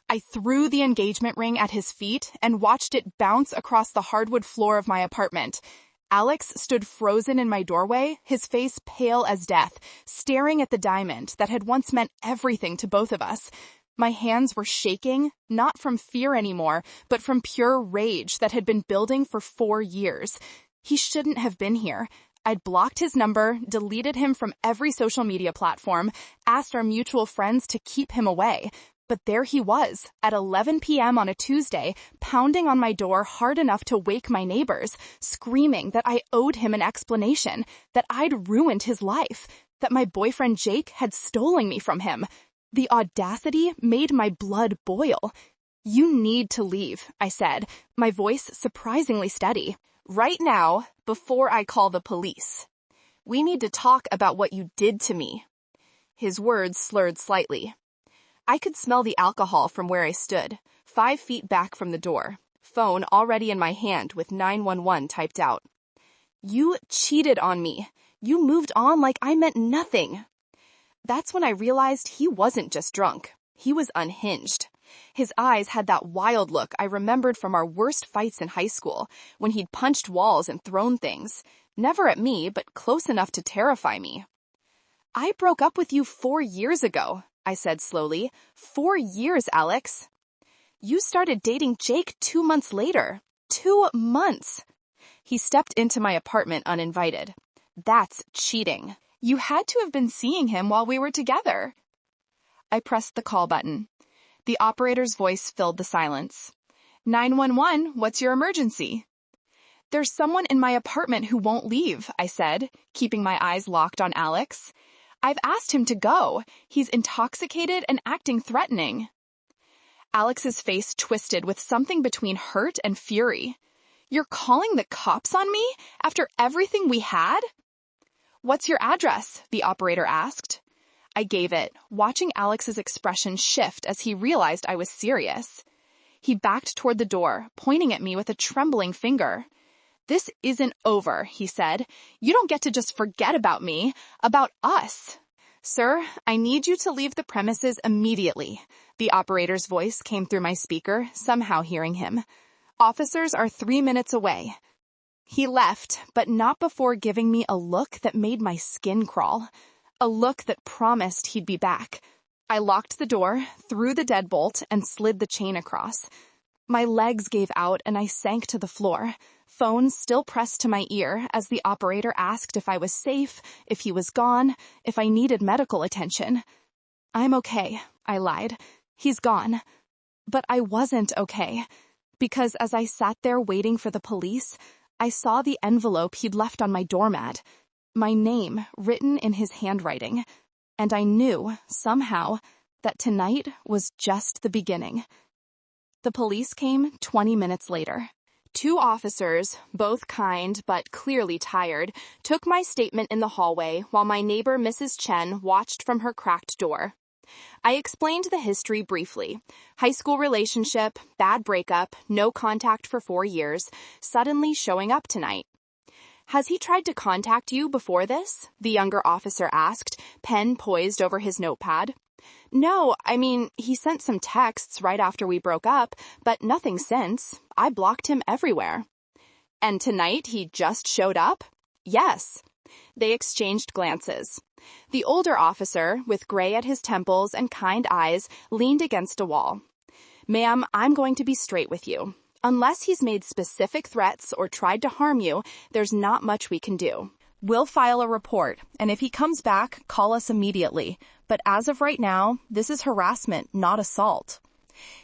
I threw the engagement ring at his feet and watched it bounce across the hardwood floor of my apartment. Alex stood frozen in my doorway, his face pale as death, staring at the diamond that had once meant everything to both of us. My hands were shaking, not from fear anymore, but from pure rage that had been building for 4 years. He shouldn't have been here. I'd blocked his number, deleted him from every social media platform, asked our mutual friends to keep him away. But there he was, at 11 p.m. on a Tuesday, pounding on my door hard enough to wake my neighbors, screaming that I owed him an explanation, that I'd ruined his life, that my boyfriend Jake had stolen me from him. The audacity made my blood boil. "You need to leave," I said, my voice surprisingly steady. "Right now, before I call the police. We need to talk about what you did to me." His words slurred slightly. I could smell the alcohol from where I stood, 5 feet back from the door, phone already in my hand with 911 typed out. "You cheated on me. You moved on like I meant nothing." That's when I realized he wasn't just drunk. He was unhinged. His eyes had that wild look I remembered from our worst fights in high school, when he'd punched walls and thrown things, never at me, but close enough to terrify me. "I broke up with you 4 years ago," I said slowly. 4 years, Alex. "You started dating Jake 2 months later. 2 months. He stepped into my apartment uninvited. That's cheating. You had to have been seeing him while we were together." I pressed the call button. The operator's voice filled the silence. 911, what's your emergency?" "There's someone in my apartment who won't leave," I said, keeping my eyes locked on Alex. "I've asked him to go. He's intoxicated and acting threatening." Alex's face twisted with something between hurt and fury. "You're calling the cops on me after everything we had?" "What's your address?" the operator asked. I gave it, watching Alex's expression shift as he realized I was serious. He backed toward the door, pointing at me with a trembling finger. "This isn't over," he said. "You don't get to just forget about me, about us." "Sir, I need you to leave the premises immediately." The operator's voice came through my speaker, somehow hearing him. "Officers are 3 minutes away." He left, but not before giving me a look that made my skin crawl. A look that promised he'd be back. I locked the door, threw the deadbolt, and slid the chain across. My legs gave out and I sank to the floor, phone still pressed to my ear as the operator asked if I was safe, if he was gone, if I needed medical attention. "I'm okay," I lied. "He's gone." But I wasn't okay, because as I sat there waiting for the police, I saw the envelope he'd left on my doormat, my name written in his handwriting, and I knew, somehow, that tonight was just the beginning. The police came 20 minutes later. 2 officers, both kind but clearly tired, took my statement in the hallway while my neighbor Mrs. Chen watched from her cracked door. I explained the history briefly. High school relationship, bad breakup, no contact for 4 years, suddenly showing up tonight. "Has he tried to contact you before this?" the younger officer asked, pen poised over his notepad. "No, I mean, he sent some texts right after we broke up, but nothing since. I blocked him everywhere." "And tonight he just showed up?" "Yes." They exchanged glances. The older officer, with gray at his temples and kind eyes, leaned against a wall. "Ma'am, I'm going to be straight with you. Unless he's made specific threats or tried to harm you, there's not much we can do. We'll file a report, and if he comes back, call us immediately. But as of right now, this is harassment, not assault."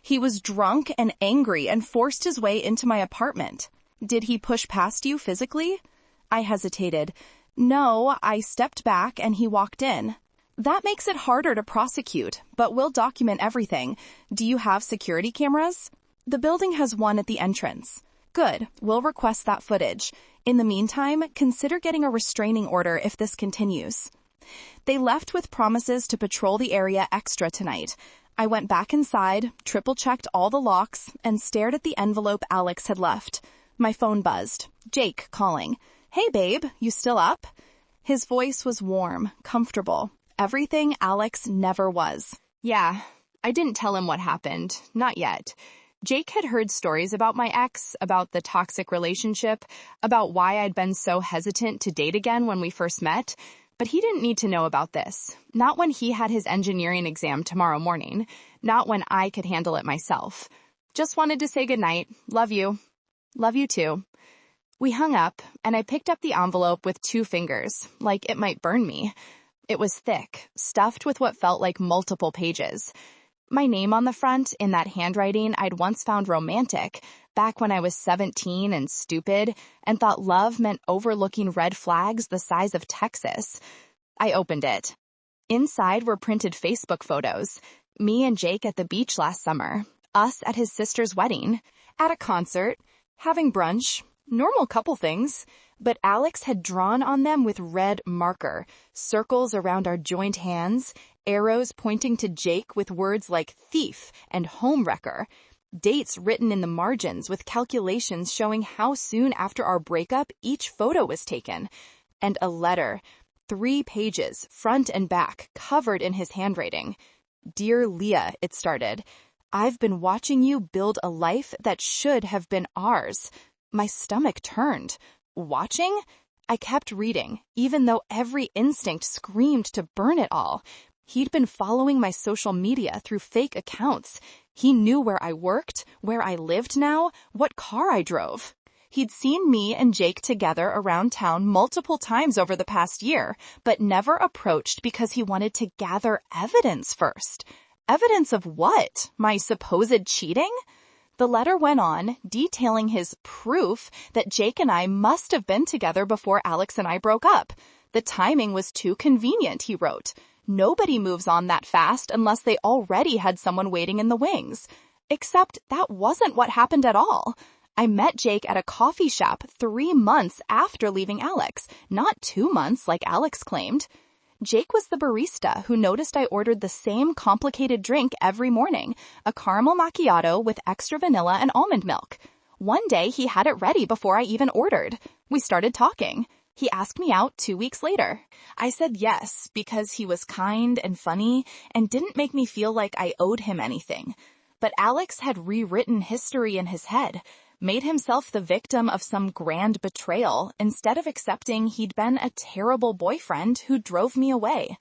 "He was drunk and angry and forced his way into my apartment. Did he push past you physically?" I hesitated. "No, I stepped back and he walked in." "That makes it harder to prosecute, but we'll document everything. Do you have security cameras?" "The building has one at the entrance." "Good. We'll request that footage. In the meantime, consider getting a restraining order if this continues." They left with promises to patrol the area extra tonight. I went back inside, triple-checked all the locks, and stared at the envelope Alex had left. My phone buzzed. Jake calling. "Hey, babe, you still up?" His voice was warm, comfortable. Everything Alex never was. "Yeah, I didn't tell him what happened. Not yet. Jake had heard stories about my ex, about the toxic relationship, about why I'd been so hesitant to date again when we first met, but he didn't need to know about this. Not when he had his engineering exam tomorrow morning. Not when I could handle it myself. Just wanted to say goodnight. Love you. Love you too. We hung up, and I picked up the envelope with 2 fingers, like it might burn me. It was thick, stuffed with what felt like multiple pages. My name on the front, in that handwriting I'd once found romantic, back when I was 17 and stupid, and thought love meant overlooking red flags the size of Texas. I opened it. Inside were printed Facebook photos. Me and Jake at the beach last summer. Us at his sister's wedding. At a concert. Having brunch. Normal couple things. But Alex had drawn on them with red marker. Circles around our joined hands. Arrows pointing to Jake with words like thief and homewrecker. Dates written in the margins with calculations showing how soon after our breakup each photo was taken. And a letter. 3 pages, front and back, covered in his handwriting. Dear Leah, it started. I've been watching you build a life that should have been ours. My stomach turned. Watching? I kept reading, even though every instinct screamed to burn it all. He'd been following my social media through fake accounts. He knew where I worked, where I lived now, what car I drove. He'd seen me and Jake together around town multiple times over the past year, but never approached because he wanted to gather evidence first. Evidence of what? My supposed cheating? The letter went on, detailing his proof that Jake and I must have been together before Alex and I broke up. The timing was too convenient, he wrote. Nobody moves on that fast unless they already had someone waiting in the wings. Except that wasn't what happened at all. I met Jake at a coffee shop 3 months after leaving Alex, not 2 months like Alex claimed. Jake was the barista who noticed I ordered the same complicated drink every morning, a caramel macchiato with extra vanilla and almond milk. One day he had it ready before I even ordered. We started talking. He asked me out 2 weeks later. I said yes because he was kind and funny and didn't make me feel like I owed him anything. But Alex had rewritten history in his head, made himself the victim of some grand betrayal instead of accepting he'd been a terrible boyfriend who drove me away.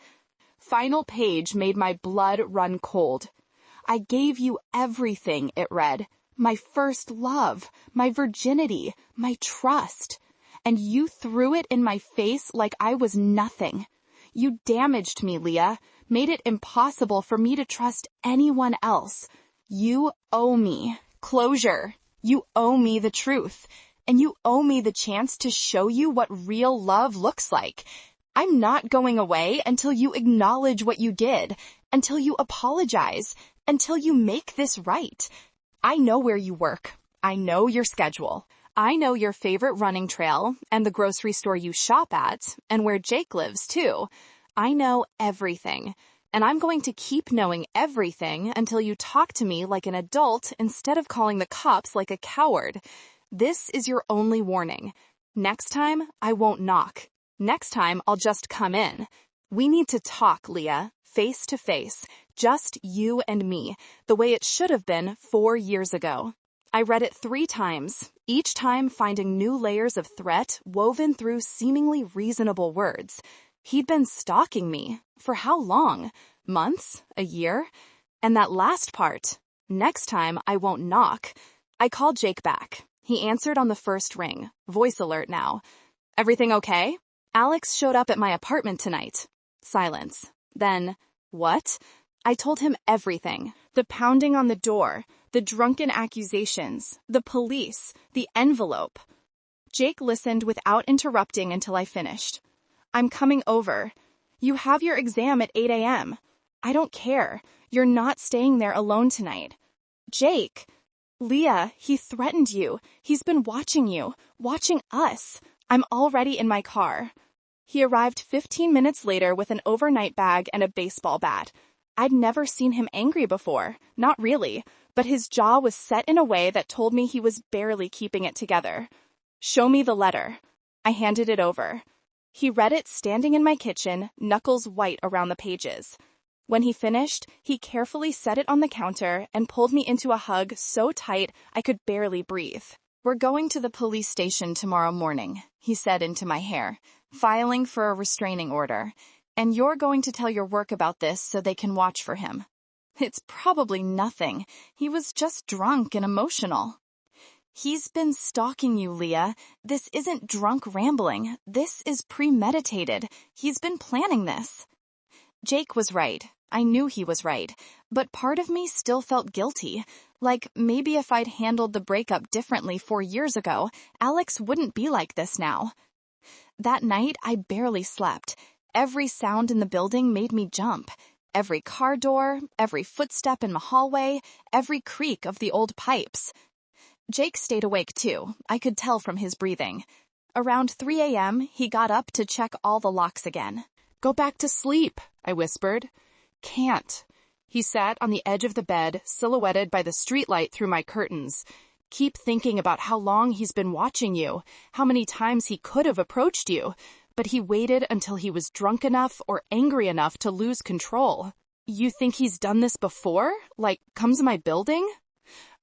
Final page made my blood run cold. I gave you everything, it read. My first love, my virginity, my trust. And you threw it in my face like I was nothing. You damaged me, Leah, made it impossible for me to trust anyone else. You owe me closure. You owe me the truth. And you owe me the chance to show you what real love looks like. I'm not going away until you acknowledge what you did, until you apologize, until you make this right. I know where you work. I know your schedule. I know your favorite running trail and the grocery store you shop at and where Jake lives too. I know everything. And I'm going to keep knowing everything until you talk to me like an adult instead of calling the cops like a coward. This is your only warning. Next time, I won't knock. Next time, I'll just come in. We need to talk, Leah, face to face, just you and me, the way it should have been 4 years ago. I read it 3 times, each time finding new layers of threat woven through seemingly reasonable words. He'd been stalking me. For how long? Months? A year? And that last part, next time I won't knock. I called Jake back. He answered on the first ring, voice alert now. Everything okay? Alex showed up at my apartment tonight. Silence. Then, what? I told him everything. The pounding on the door, the drunken accusations, the police, the envelope. Jake listened without interrupting until I finished. I'm coming over. You have your exam at 8 a.m. I don't care. You're not staying there alone tonight. Jake. Leah, he threatened you. He's been watching you, watching us. I'm already in my car. He arrived 15 minutes later with an overnight bag and a baseball bat. I'd never seen him angry before. Not really. But his jaw was set in a way that told me he was barely keeping it together. Show me the letter. I handed it over. He read it standing in my kitchen, knuckles white around the pages. When he finished, he carefully set it on the counter and pulled me into a hug so tight I could barely breathe. "We're going to the police station tomorrow morning," he said into my hair, "filing for a restraining order. And you're going to tell your work about this so they can watch for him." "It's probably nothing. He was just drunk and emotional." "He's been stalking you, Leah. This isn't drunk rambling. This is premeditated. He's been planning this." Jake was right. I knew he was right. But part of me still felt guilty. Like, maybe if I'd handled the breakup differently 4 years ago, Alex wouldn't be like this now. That night, I barely slept. Every sound in the building made me jump. Every car door, every footstep in the hallway, every creak of the old pipes. Jake stayed awake too. I could tell from his breathing. Around 3 a.m., he got up to check all the locks again. "Go back to sleep," I whispered. "Can't." He sat on the edge of the bed, silhouetted by the streetlight through my curtains. "Keep thinking about how long he's been watching you, how many times he could have approached you. But he waited until he was drunk enough or angry enough to lose control." "You think he's done this before? Like, come to my building?"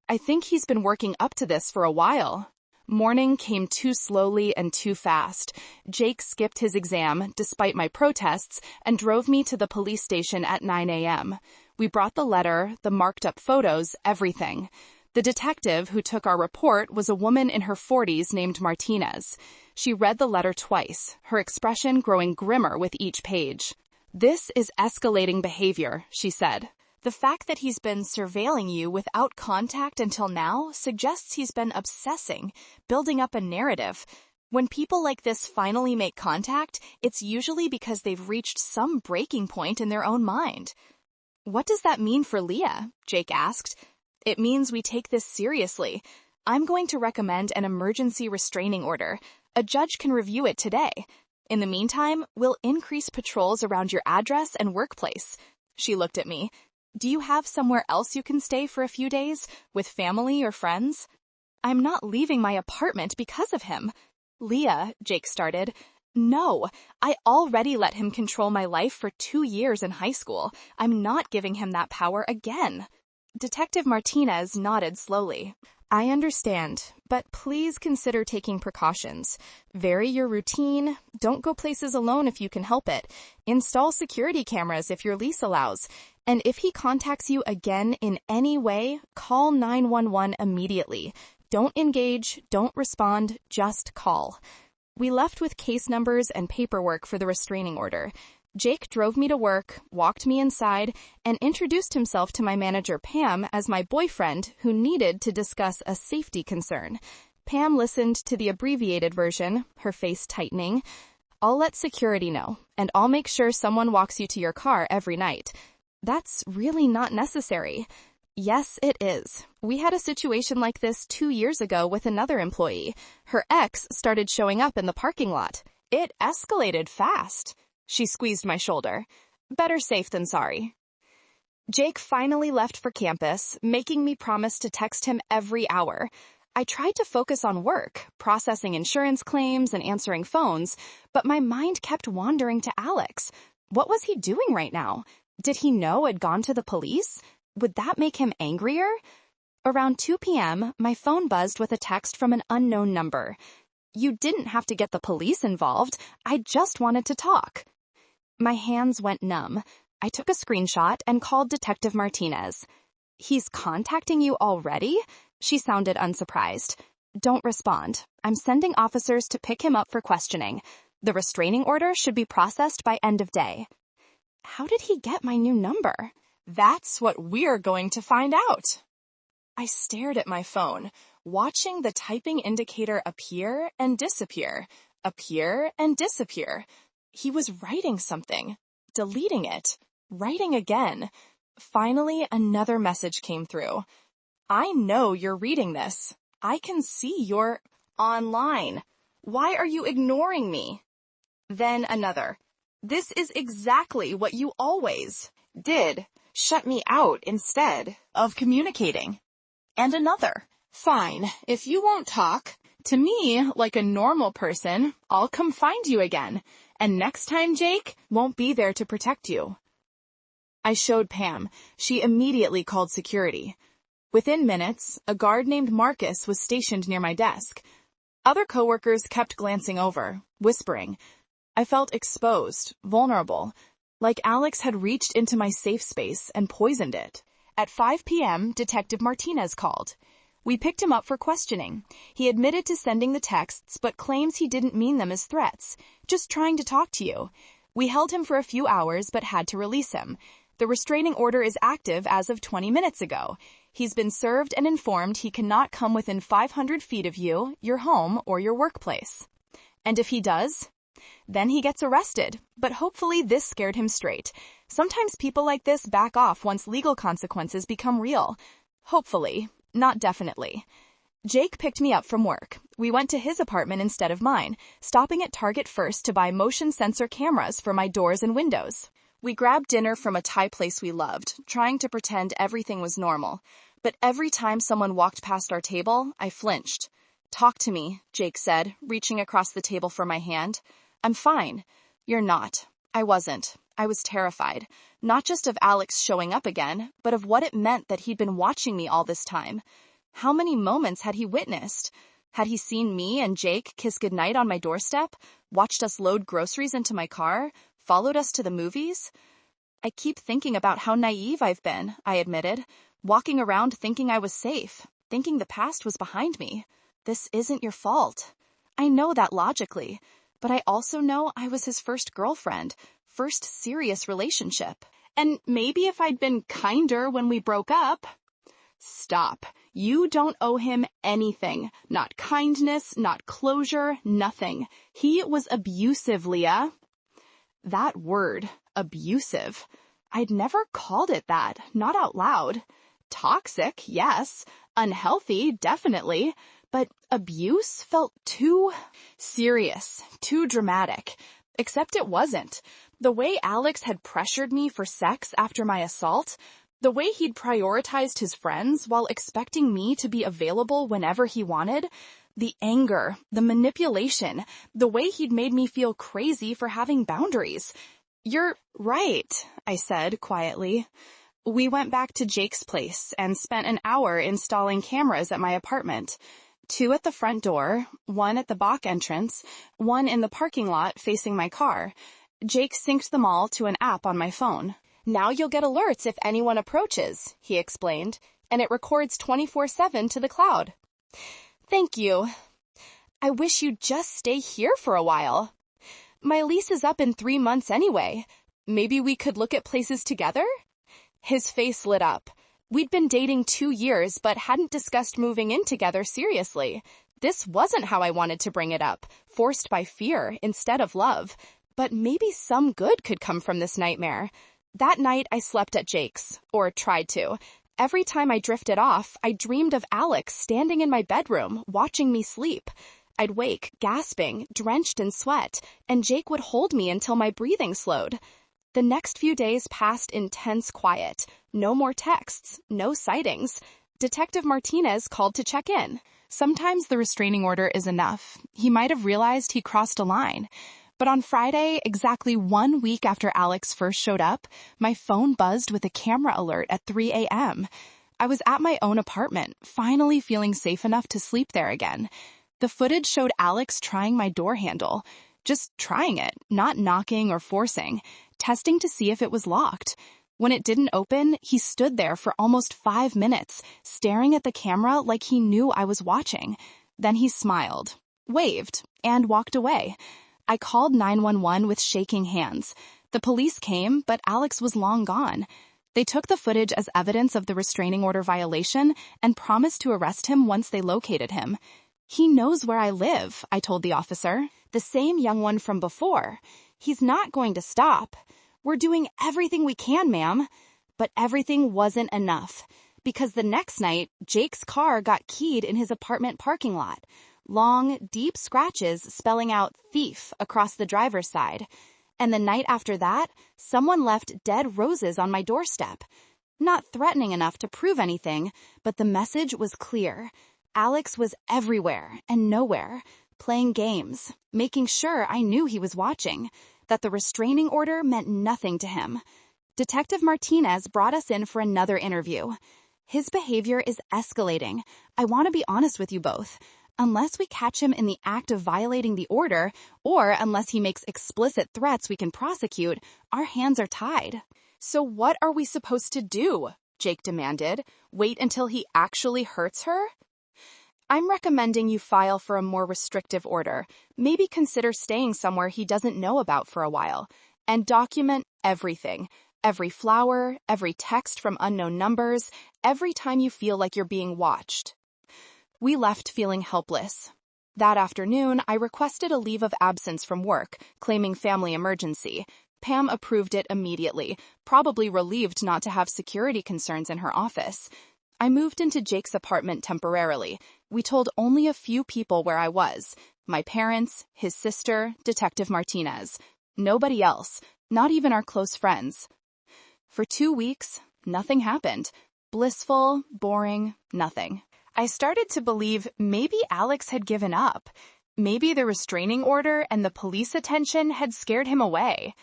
"I think he's been working up to this for a while." Morning came too slowly and too fast. Jake skipped his exam, despite my protests, and drove me to the police station at 9 a.m. We brought the letter, the marked-up photos, everything. The detective who took our report was a woman in her 40s named Martinez. She read the letter twice, her expression growing grimmer with each page. "This is escalating behavior," she said. "The fact that he's been surveilling you without contact until now suggests he's been obsessing, building up a narrative. When people like this finally make contact, it's usually because they've reached some breaking point in their own mind." "What does that mean for Leah?" Jake asked. "It means we take this seriously. I'm going to recommend an emergency restraining order. A judge can review it today. In the meantime, we'll increase patrols around your address and workplace." She looked at me. "Do you have somewhere else you can stay for a few days, with family or friends?" "I'm not leaving my apartment because of him." "Leah," Jake started. "No, I already let him control my life for 2 years in high school. I'm not giving him that power again." Detective Martinez nodded slowly. "I understand, but please consider taking precautions. Vary your routine. Don't go places alone if you can help it. Install security cameras if your lease allows. And if he contacts you again in any way, call 911 immediately. Don't engage, don't respond, just call." We left with case numbers and paperwork for the restraining order. Jake drove me to work, walked me inside, and introduced himself to my manager, Pam, as my boyfriend who needed to discuss a safety concern. Pam listened to the abbreviated version, her face tightening. "I'll let security know, and I'll make sure someone walks you to your car every night." "That's really not necessary." "Yes, it is. We had a situation like this 2 years ago with another employee. Her ex started showing up in the parking lot. It escalated fast." She squeezed my shoulder. "Better safe than sorry." Jake finally left for campus, making me promise to text him every hour. I tried to focus on work, processing insurance claims and answering phones, but my mind kept wandering to Alex. What was he doing right now? Did he know I'd gone to the police? Would that make him angrier? Around 2 p.m., my phone buzzed with a text from an unknown number. "You didn't have to get the police involved. I just wanted to talk." My hands went numb. I took a screenshot and called Detective Martinez. "He's contacting you already?" She sounded unsurprised. "Don't respond. I'm sending officers to pick him up for questioning. The restraining order should be processed by end of day." How did he get my new number? That's what we're going to find out. I stared at my phone, watching the typing indicator appear and disappear, appear and disappear. He was writing something, deleting it, writing again. Finally, another message came through. "I know you're reading this. I can see you're online. Why are you ignoring me?" Then another. "This is exactly what you always did. Shut me out instead of communicating." And another. "Fine, if you won't talk to me like a normal person, I'll come find you again. And next time Jake won't be there to protect you." I showed Pam. She immediately called security. Within minutes, a guard named Marcus was stationed near my desk. Other coworkers kept glancing over, whispering. I felt exposed, vulnerable, like Alex had reached into my safe space and poisoned it. At 5 p.m., Detective Martinez called. We picked him up for questioning. He admitted to sending the texts, but claims he didn't mean them as threats, just trying to talk to you. We held him for a few hours, but had to release him. The restraining order is active as of 20 minutes ago. He's been served and informed he cannot come within 500 feet of you, your home, or your workplace. And if he does, then he gets arrested, but hopefully this scared him straight. Sometimes people like this back off once legal consequences become real. Hopefully, not definitely. Jake picked me up from work. We went to his apartment instead of mine, stopping at Target first to buy motion sensor cameras for my doors and windows. We grabbed dinner from a Thai place we loved, trying to pretend everything was normal. But every time someone walked past our table, I flinched. Talk to me, Jake said, reaching across the table for my hand. I'm fine. You're not. I wasn't. I was terrified, not just of Alex showing up again, but of what it meant that he'd been watching me all this time. How many moments had he witnessed? Had he seen me and Jake kiss goodnight on my doorstep, watched us load groceries into my car, followed us to the movies? I keep thinking about how naive I've been, I admitted, walking around thinking I was safe, thinking the past was behind me. This isn't your fault. I know that logically, but I also know I was his first girlfriend, first serious relationship. And maybe if I'd been kinder when we broke up... Stop. You don't owe him anything. Not kindness, not closure, nothing. He was abusive, Leah. That word, abusive. I'd never called it that, not out loud. Toxic, yes. Unhealthy, definitely. But abuse felt too serious, too dramatic. Except it wasn't. The way Alex had pressured me for sex after my assault, the way he'd prioritized his friends while expecting me to be available whenever he wanted, the anger, the manipulation, the way he'd made me feel crazy for having boundaries. You're right, I said quietly. We went back to Jake's place and spent an hour installing cameras at my apartment. 2 at the front door, 1 at the back entrance, 1 in the parking lot facing my car. Jake synced them all to an app on my phone. Now you'll get alerts if anyone approaches, he explained, and it records 24/7 to the cloud. Thank you. I wish you'd just stay here for a while. My lease is up in 3 months anyway. Maybe we could look at places together? His face lit up. We'd been dating 2 years, but hadn't discussed moving in together seriously. This wasn't how I wanted to bring it up, forced by fear instead of love. But maybe some good could come from this nightmare. That night, I slept at Jake's, or tried to. Every time I drifted off, I dreamed of Alex standing in my bedroom, watching me sleep. I'd wake, gasping, drenched in sweat, and Jake would hold me until my breathing slowed. The next few days passed in tense quiet. No more texts, no sightings. Detective Martinez called to check in. Sometimes the restraining order is enough. He might have realized he crossed a line. But on Friday, exactly 1 week after Alex first showed up, my phone buzzed with a camera alert at 3 a.m. I was at my own apartment, finally feeling safe enough to sleep there again. The footage showed Alex trying my door handle. Just trying it, not knocking or forcing, testing to see if it was locked. When it didn't open, he stood there for almost 5 minutes, staring at the camera like he knew I was watching. Then he smiled, waved, and walked away. I called 911 with shaking hands. The police came, but Alex was long gone. They took the footage as evidence of the restraining order violation and promised to arrest him once they located him. He knows where I live, I told the officer. The same young one from before. He's not going to stop. We're doing everything we can, ma'am. But everything wasn't enough. Because the next night, Jake's car got keyed in his apartment parking lot. Long, deep scratches spelling out thief across the driver's side. And the night after that, someone left dead roses on my doorstep. Not threatening enough to prove anything, but the message was clear. Alex was everywhere and nowhere, playing games, making sure I knew he was watching, that the restraining order meant nothing to him. Detective Martinez brought us in for another interview. His behavior is escalating. I want to be honest with you both. Unless we catch him in the act of violating the order, or unless he makes explicit threats we can prosecute, our hands are tied. So what are we supposed to do? Jake demanded. Wait until he actually hurts her? I'm recommending you file for a more restrictive order. Maybe consider staying somewhere he doesn't know about for a while. And document everything. Every flower, every text from unknown numbers, every time you feel like you're being watched. We left feeling helpless. That afternoon, I requested a leave of absence from work, claiming family emergency. Pam approved it immediately, probably relieved not to have security concerns in her office. I moved into Jake's apartment temporarily. We told only a few people where I was. My parents, his sister, Detective Martinez. Nobody else, not even our close friends. For 2 weeks, nothing happened. Blissful, boring, nothing. I started to believe maybe Alex had given up. Maybe the restraining order and the police attention had scared him away.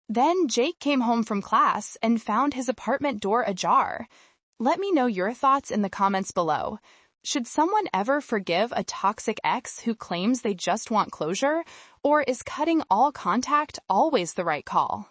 Then Jake came home from class and found his apartment door ajar. Let me know your thoughts in the comments below. Should someone ever forgive a toxic ex who claims they just want closure? Or is cutting all contact always the right call?